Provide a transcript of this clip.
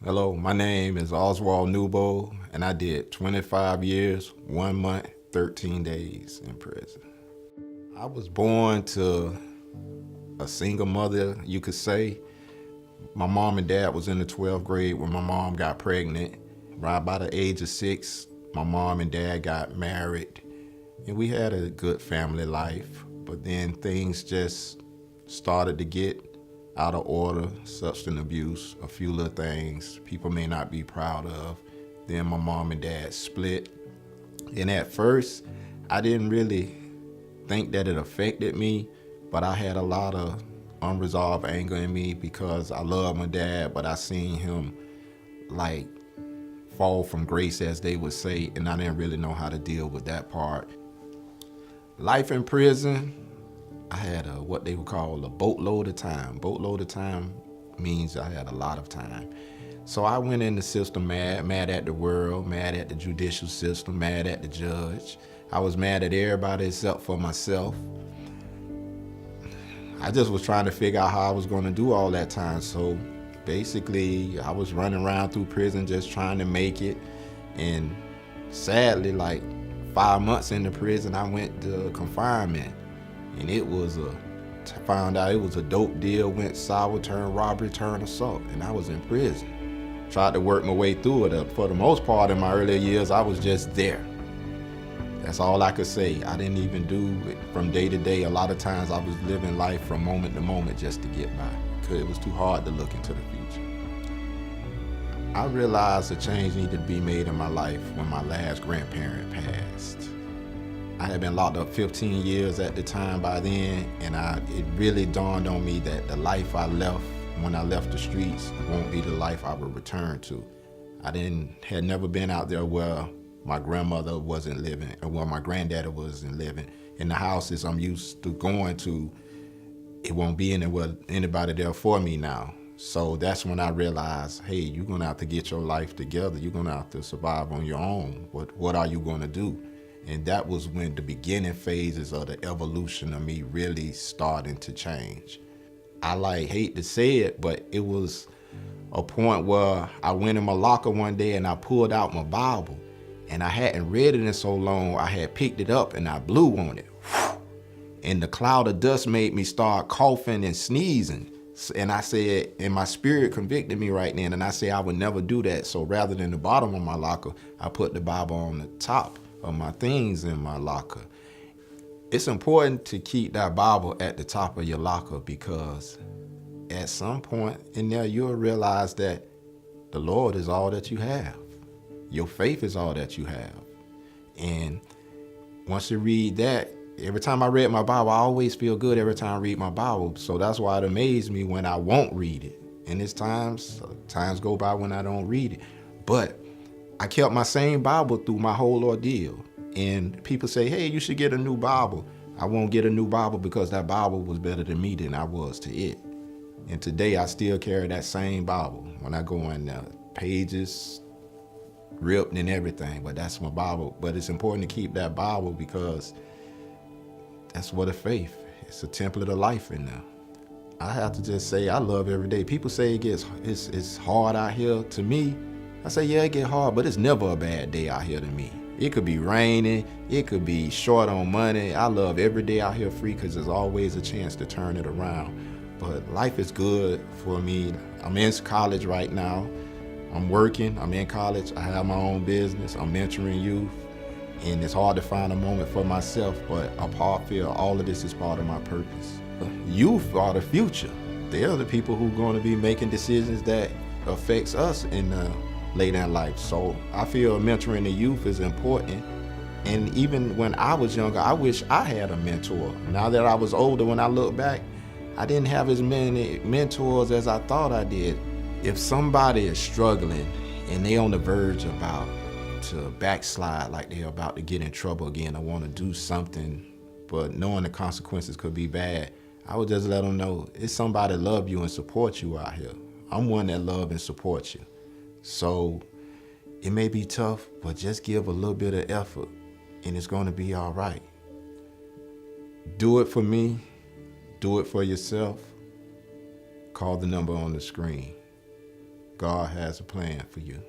Hello, my name is Oswald Newbold, and I did 25 years, 1 month, 13 days in prison. I was born to a single mother, you could say. My mom and dad was in the 12th grade when my mom got pregnant. Right by the age of 6, my mom and dad got married, and we had a good family life. But then things just started to get out of order, substance abuse, a few little things people may not be proud of. Then my mom and dad split. And at first, I didn't really think that it affected me, but I had a lot of unresolved anger in me because I love my dad, but I seen him like fall from grace, as they would say, and I didn't really know how to deal with that part. Life in prison, I had what they would call a boatload of time. Boatload of time means I had a lot of time. So I went in the system mad at the world, mad at the judicial system, mad at the judge. I was mad at everybody except for myself. I just was trying to figure out how I was going to do all that time. So basically, I was running around through prison just trying to make it. And sadly, like 5 months into prison, I went to confinement. And found out it was a dope deal, went sour, turned robbery, turned assault, and I was in prison. Tried to work my way through it. For the most part in my earlier years, I was just there. That's all I could say. I didn't even do it from day to day. A lot of times I was living life from moment to moment just to get by, because it was too hard to look into the future. I realized a change needed to be made in my life when my last grandparent passed. I had been locked up 15 years at the time by then, and it really dawned on me that the life I left when I left the streets won't be the life I would return to. Had never been out there where my grandmother wasn't living, or where my granddaddy wasn't living. In the houses I'm used to going to, it won't be anybody there for me now. So that's when I realized, hey, you're gonna have to get your life together. You're gonna have to survive on your own. What are you gonna do? And that was when the beginning phases of the evolution of me really starting to change. I hate to say it, but it was a point where I went in my locker one day and I pulled out my Bible, and I hadn't read it in so long. I had picked it up and I blew on it. And the cloud of dust made me start coughing and sneezing. And I said, and my spirit convicted me right then, and I said I would never do that. So rather than the bottom of my locker, I put the Bible on the top of my things in my locker. It's important to keep that Bible at the top of your locker, because at some point in there you'll realize that the Lord is all that you have. Your faith is all that you have. And once you read that, every time I read my Bible, I always feel good every time I read my Bible. So that's why it amazed me when I won't read it. And it's times go by when I don't read it. But I kept my same Bible through my whole ordeal. And people say, hey, you should get a new Bible. I won't get a new Bible because that Bible was better to me than I was to it. And today I still carry that same Bible. When I go in there, pages ripped and everything, but that's my Bible. But it's important to keep that Bible because that's what a faith. It's a template of life in there. I have to just say I love every day. People say it's hard out here. To me, I say, yeah, it get hard, but it's never a bad day out here to me. It could be raining, it could be short on money. I love every day out here free because there's always a chance to turn it around. But life is good for me. I'm in college right now. I'm working, I'm in college, I have my own business, I'm mentoring youth, and it's hard to find a moment for myself, but I feel all of this is part of my purpose. Youth are the future. They're the people who are going to be making decisions that affects us in later in life. So I feel mentoring the youth is important. And even when I was younger, I wish I had a mentor. Now that I was older, when I look back, I didn't have as many mentors as I thought I did. If somebody is struggling and they on the verge about to backslide, like they're about to get in trouble again, I want to do something, but knowing the consequences could be bad, I would just let them know it's somebody love you and support you out here. I'm one that love and supports you. So it may be tough, but just give a little bit of effort and it's going to be all right. Do it for me. Do it for yourself. Call the number on the screen. God has a plan for you.